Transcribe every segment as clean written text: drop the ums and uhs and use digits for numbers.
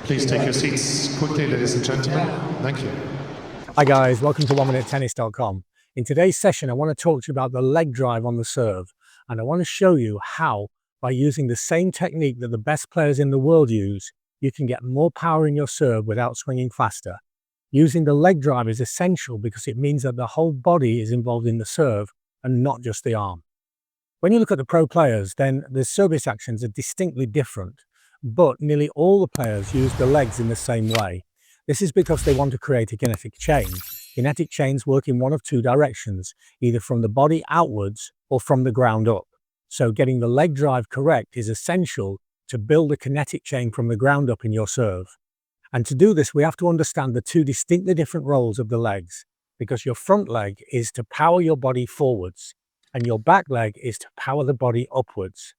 Please take your seats quickly, ladies and gentlemen. Thank you. Hi guys, welcome to 1minutetennis.com. In today's session, I want to talk to you about the leg drive on the serve. And I want to show you how, by using the same technique that the best players in the world use, you can get more power in your serve without swinging faster. Using the leg drive is essential because it means that the whole body is involved in the serve and not just the arm. When you look at the pro players, then the service actions are distinctly different, but nearly all the players use the legs in the same way. This is because they want to create a kinetic chain. Kinetic chains work in one of two directions, either from the body outwards or from the ground up. So getting the leg drive correct is essential to build a kinetic chain from the ground up in your serve. And to do this, we have to understand the two distinctly different roles of the legs, because your front leg is to power your body forwards, and your back leg is to power the body upwards.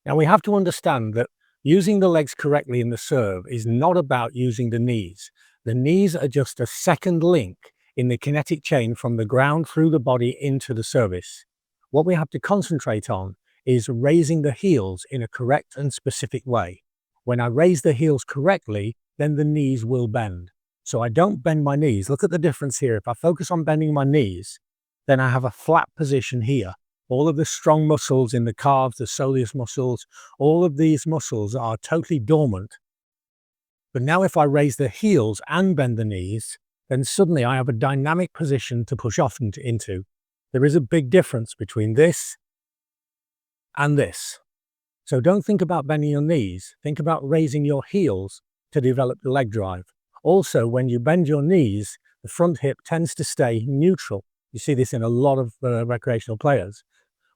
Now we have to understand that using the legs correctly in the serve is not about using the knees. The knees are just a second link in the kinetic chain from the ground through the body into the service. What we have to concentrate on is raising the heels in a correct and specific way. When I raise the heels correctly, then the knees will bend. So I don't bend my knees. Look at the difference here. If I focus on bending my knees, then I have a flat position here. All of the strong muscles in the calves, the soleus muscles, all of these muscles are totally dormant. But now if I raise the heels and bend the knees, then suddenly I have a dynamic position to push off into. There is a big difference between this and this. So don't think about bending your knees. Think about raising your heels to develop the leg drive. Also, when you bend your knees, the front hip tends to stay neutral. You see this in a lot of recreational players.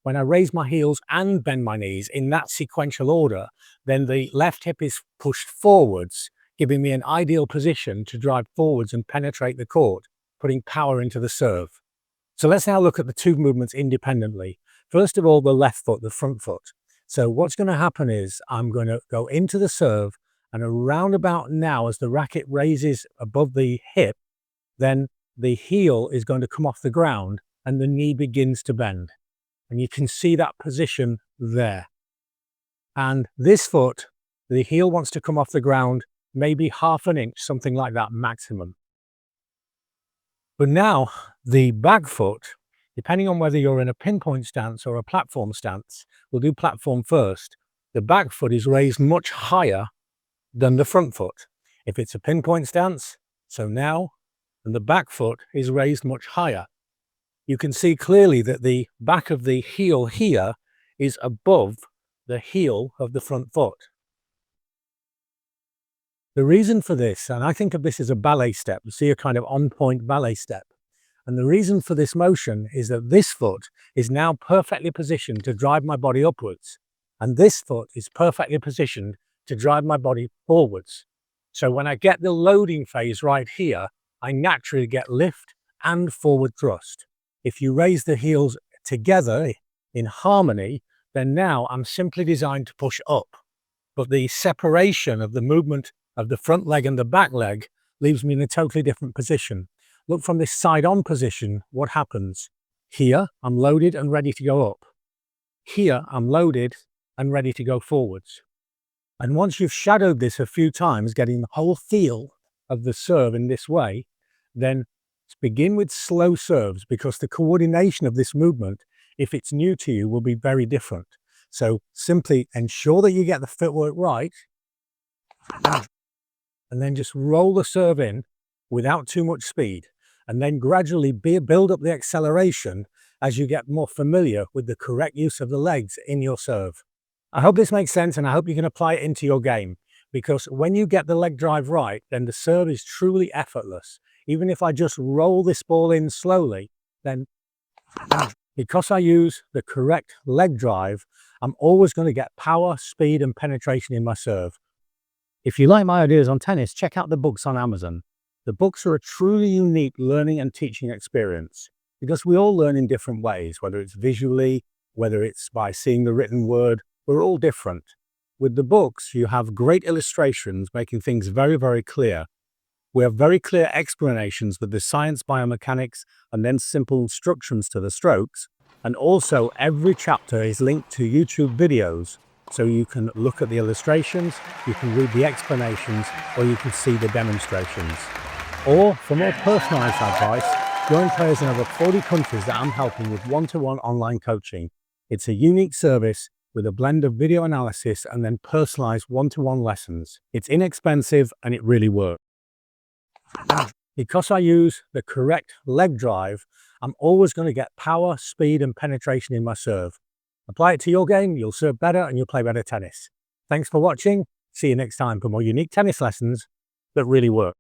When I raise my heels and bend my knees in that sequential order, then the left hip is pushed forwards, giving me an ideal position to drive forwards and penetrate the court, putting power into the serve. So let's now look at the two movements independently. First of all, the left foot, the front foot. So what's going to happen is I'm going to go into the serve, and around about now, as the racket raises above the hip, then the heel is going to come off the ground and the knee begins to bend. And you can see that position there. And this foot, the heel wants to come off the ground maybe half an inch, something like that maximum. But now the back foot, depending on whether you're in a pinpoint stance or a platform stance, we'll do platform first. The back foot is raised much higher than the front foot. If it's a pinpoint stance, so now, and the back foot is raised much higher. You can see clearly that the back of the heel here is above the heel of the front foot. The reason for this, and I think of this as a ballet step, you see a kind of on-point ballet step. And the reason for this motion is that this foot is now perfectly positioned to drive my body upwards. And this foot is perfectly positioned to drive my body forwards. So when I get the loading phase right here, I naturally get lift and forward thrust. If you raise the heels together in harmony, then now I'm simply designed to push up. But the separation of the movement of the front leg and the back leg leaves me in a totally different position. Look from this side-on position, what happens? Here, I'm loaded and ready to go up. Here, I'm loaded and ready to go forwards. And once you've shadowed this a few times, getting the whole feel of the serve in this way, then begin with slow serves, because the coordination of this movement, if it's new to you, will be very different. So simply ensure that you get the footwork right, and then just roll the serve in without too much speed, and then gradually build up the acceleration as you get more familiar with the correct use of the legs in your serve. I hope this makes sense, and I hope you can apply it into your game, because when you get the leg drive right, then the serve is truly effortless. Even if I just roll this ball in slowly, then because I use the correct leg drive, I'm always going to get power, speed, and penetration in my serve. If you like my ideas on tennis, check out the books on Amazon. The books are a truly unique learning and teaching experience, because we all learn in different ways, whether it's visually, whether it's by seeing the written word. We're all different. With the books, you have great illustrations making things very, very clear. We have very clear explanations with the science, biomechanics, and then simple instructions to the strokes. And also every chapter is linked to YouTube videos So you can look at the illustrations, you can read the explanations, or you can see the demonstrations. Or for more personalized advice, join players in over 40 countries that I'm helping with one-to-one online coaching. It's a unique service with a blend of video analysis and then personalized one-to-one lessons. It's inexpensive and it really works. And because I use the correct leg drive, I'm always going to get power, speed, and penetration in my serve. Apply it to your game, you'll serve better and you'll play better tennis. Thanks for watching. See you next time for more unique tennis lessons that really work.